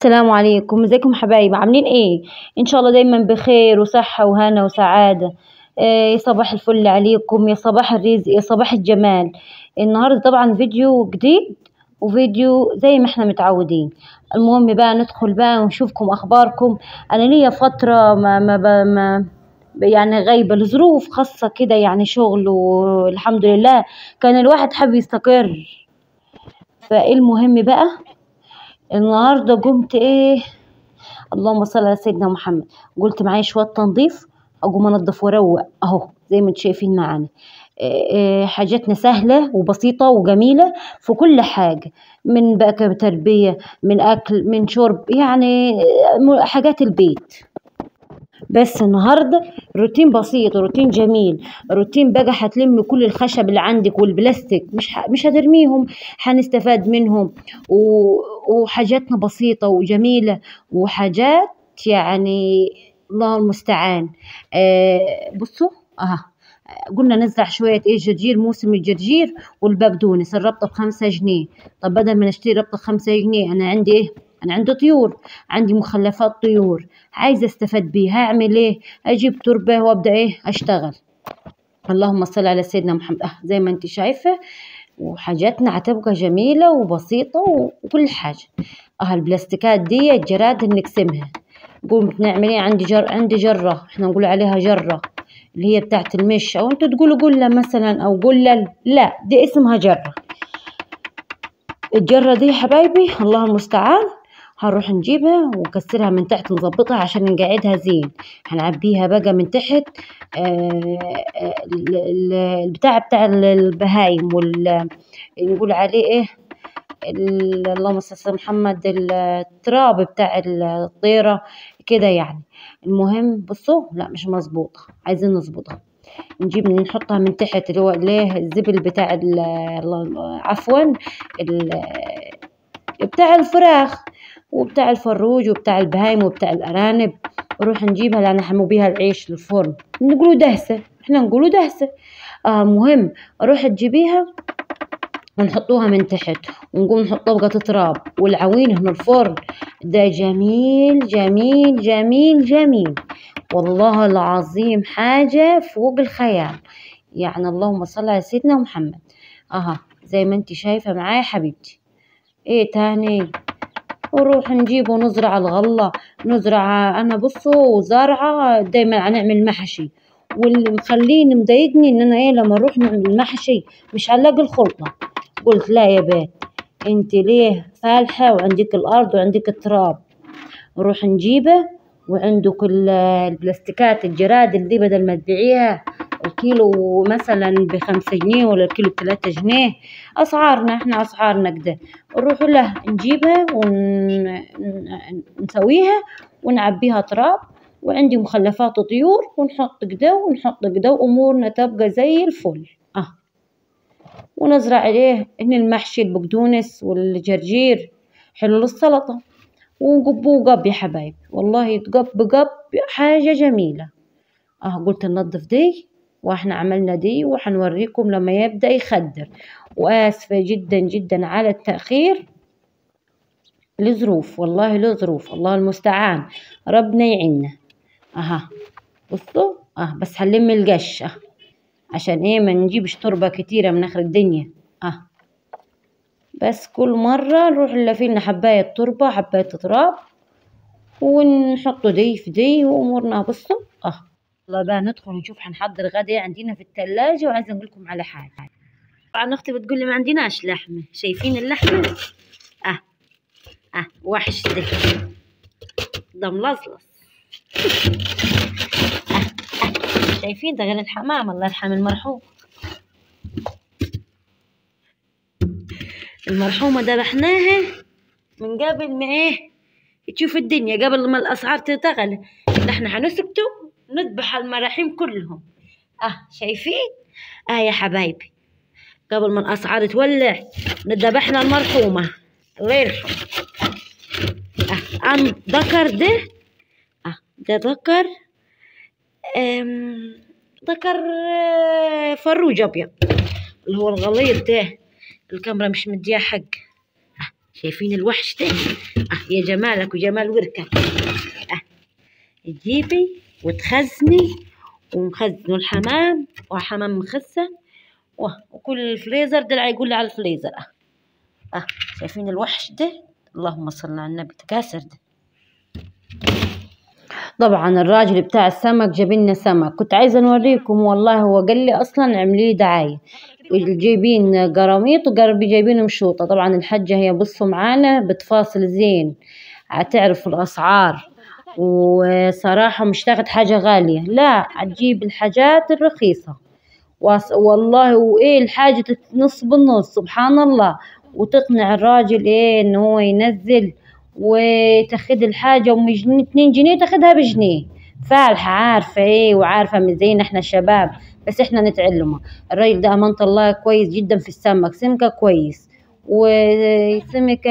السلام عليكم، ازيكم حبايبي؟ عاملين ايه؟ ان شاء الله دايما بخير وصحة وهنا وسعادة. يا صباح الفل عليكم، يا صباح الرزق، يا صباح الجمال. النهارده طبعا فيديو جديد وفيديو زي ما احنا متعودين. المهم بقى ندخل بقى ونشوفكم اخباركم. انا ليا فترة ما يعني غايبة لظروف خاصة كده، يعني شغل، والحمد لله كان الواحد حابب يستقر. فايه المهم بقى، النهارده قمت ايه، اللهم صل على سيدنا محمد. قلت معايا شويه تنظيف، اقوم انضف واروق اهو زي ما انتم شايفين معانا. حاجاتنا سهله وبسيطه وجميله في كل حاجه، من بقى تربيه، من اكل، من شرب، يعني حاجات البيت. بس النهارده روتين بسيط، روتين جميل، روتين بقى هتلم كل الخشب اللي عندك والبلاستيك، مش هترميهم، هنستفاد منهم. وحاجاتنا بسيطة وجميلة، وحاجات يعني الله المستعان. بصوا، قلنا نزرع شوية جرجير، موسم الجرجير والبقدونس، الربطة ب5 جنيه. طب بدل ما نشتري ربطة ب5 جنيه، أنا عندي أنا عندي طيور، عندي مخلفات طيور، عايزة استفاد بيها. هعمل ايه؟ اجيب تربة وابدأ اشتغل. اللهم صل على سيدنا محمد. زي ما انت شايفة، وحاجاتنا هتبقى جميلة وبسيطة وكل حاجة. البلاستيكات دي الجراد نقسمها. قوم نعمل ايه؟ عندي جرة، احنا نقول عليها جرة، اللي هي بتاعت المش، او انتوا تقولوا قلة مثلا، او قلل، لا دي اسمها جرة. الجرة دي يا حبايبي الله المستعان، هنروح نجيبها ونكسرها من تحت، نظبطها عشان نقعدها زين. هنعبيها بقى من تحت البتاع بتاع البهايم، نقول عليه ايه، اللهم صل على محمد، التراب بتاع الطيرة كده يعني. المهم بصوا، لا مش مظبوطة، عايزين نظبطها. نجيب نحطها من تحت، اللي هو ليه الزبل بتاع عفوا بتاع الفراخ وبتاع الفروج وبتاع البهايم وبتاع الأرانب. نروح نجيبها لأن حمو بيها العيش للفرن، نقولوا دهسة، احنا نقولوا دهسة. مهم، اروح تجيبيها ونحطوها من تحت، ونقوم نحط طبقة تراب والعوين هنا الفرن. ده جميل جميل جميل جميل، والله العظيم حاجة فوق الخيال. يعني اللهم صل على سيدنا محمد. زي ما انت شايفة معايا حبيبتي. ايه تاني؟ نروح نجيب ونزرع الغلة، نزرع. انا بصوا زارعة دايما هنعمل محشي، واللي مخليني مضايقني ان انا لما نروح نعمل محشي مش هنلاقي الخلطة. قلت لا يا بيت، انت ليه فالحة وعندك الارض وعندك التراب؟ نروح نجيبه. وعندك البلاستيكات الجراد اللي بدل ما تبيعيها الكيلو مثلا ب5 جنيه ولا الكيلو ب3 جنيه، اسعارنا احنا اسعارنا كده. نروح له نجيبها ونسويها ونعبيها تراب، وعندي مخلفات طيور، ونحط كده ونحط كده، وامورنا تبقى زي الفل. ونزرع عليه ان المحشي البقدونس والجرجير حلو للسلطة، ونقبوه قب يا حبايبي، والله يتقب حاجة جميلة. قلت ننظف دي، واحنا عملنا دي وحنوريكم لما يبدأ يخدر. وآسفة جدا جدا على التأخير، لظروف، والله لظروف، الله المستعان، ربنا يعيننا. بصوا، بس هنلم القش عشان ما نجيبش تربة كتيرة من آخر الدنيا. بس كل مرة نروح نلفيلنا حباية تربة، حباية تراب، ونحطه دي في دي، وامورنا بصوا. يلا بقى ندخل نشوف هنحضر غدا عندنا في الثلاجة. وعايزة اقول لكم على حاجة، طبعا اختي بتقول لي ما عندناش لحمة. شايفين اللحمة؟ وحش ده ملصلص. شايفين؟ ده غير الحمام، الله يرحم المرحوم. المرحومة ذبحناها من قبل ما تشوف الدنيا، قبل ما الاسعار تغلى. احنا هنسكتوا نذبح المراحيم كلهم. شايفين؟ يا حبايبي، قبل ما الاسعار تولع ذبحنا المرحومة الله يرحم. ذكر ده ذكر، ذكر فروج ابيض، اللي هو الغليظ ده. الكاميرا مش مديها حق. شايفين الوحش ده؟ يا جمالك وجمال وركك. تجيبي وتخزني، ومخزنه الحمام وحمام مخزن وكل الفريزر ده يقول لي على الفريزر. شايفين الوحش ده؟ اللهم صل على النبي، تكاسر ده. طبعا الراجل بتاع السمك جاب لنا سمك، كنت عايزه نوريكم والله. هو قال لي اصلا اعملي لي دعايه، جايبين قراميط جايبين مشوطه. طبعا الحاجه هي بصوا معانا بتفاصل زين، هتعرف الاسعار، وصراحه مش تاخد حاجه غاليه، لا هتجيب الحاجات الرخيصه والله. وايه الحاجه نص بالنص سبحان الله، وتقنع الراجل ان هو ينزل، وتاخد الحاجة ومش 2 جنيه تاخدها بجنيه. فالحة عارفة وعارفة من زينا احنا الشباب، بس احنا نتعلمه. الراجل ده أمانة الله كويس جدا في السمك، سمكة كويس وسمكة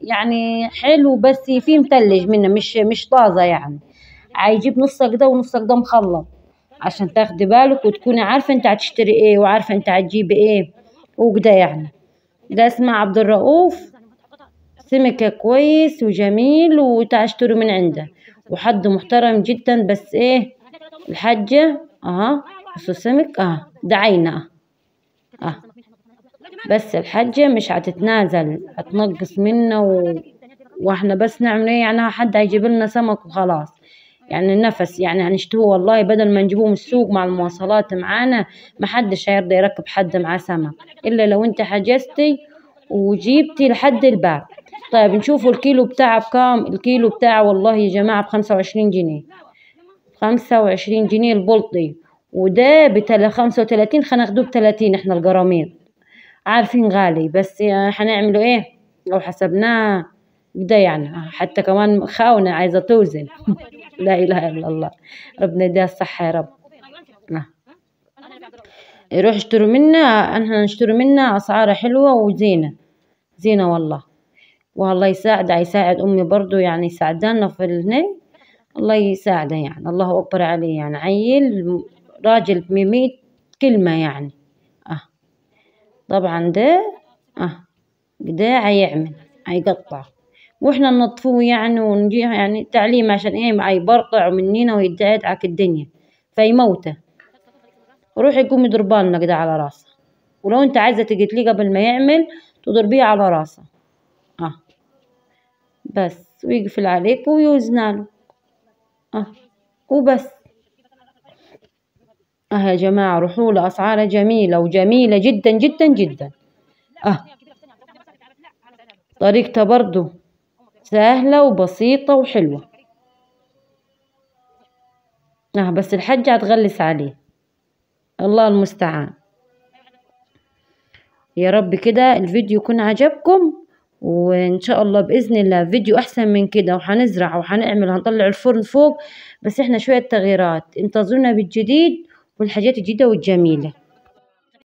يعني حلو، بس فيه متلج منه، مش طازة يعني. هيجيب نص كده ونص كده مخلط، عشان تاخدي بالك وتكوني عارفة انت هتشتري وعارفة انت هتجيبي وكده يعني. ده اسمه عبد الرؤوف، سمكة كويس وجميل وتشتروا من عنده، وحد محترم جدا. بس الحاجة بس السمك ده عينه بس الحاجة مش هتتنازل، هتنقص منه واحنا بس نعمل يعني حد هيجيب لنا سمك وخلاص. يعني النفس يعني هنشتهوه والله، بدل ما نجيبوه من السوق مع المواصلات معانا، محدش هيرضى يركب حد معاه سمك الا لو انت حجزتي وجيبتي لحد الباب. طيب نشوفوا الكيلو بتاعه بكام. الكيلو بتاعه والله يا جماعة ب25 جنيه، 25 جنيه البلطي، وده ب35. هناخدوه ب30 احنا القراميط، عارفين غالي، بس هنعمله لو حسبناه ده يعني. حتى كمان خاونة عايزة توزن. لا إله إلا الله، ربنا يديها الصحة يا رب. يروح اشتروا منا، احنا نشتري منا أسعارها حلوة وزينة زينة والله. والله يساعد أمي برضو، يعني يساعدنا في الهني، الله يساعده يعني، الله أكبر عليه يعني. عيل راجل ب100 كلمة يعني. طبعا ده هيقطع واحنا ننظفوه يعني، ونجيه يعني تعليم عشان هيبرطع مننا ويدعك الدنيا فيموته. وروح يقوم يضربالنا كده على راسه، ولو انت عايزة تقتليه قبل ما يعمل تضربيه على راسه بس، ويقفل عليك ويوزناله وبس. يا جماعة روحوا له، أسعاره جميلة وجميلة جدا جدا جدا. طريقتها برضو سهلة وبسيطة وحلوة. بس الحاجة هتغلس عليه، الله المستعان. يا رب كده الفيديو يكون عجبكم، وإن شاء الله بإذن الله فيديو أحسن من كده، وحنزرع وحنعمل هنطلع الفرن فوق، بس إحنا شوية تغييرات. انتظرونا بالجديد والحاجات الجديدة والجميلة.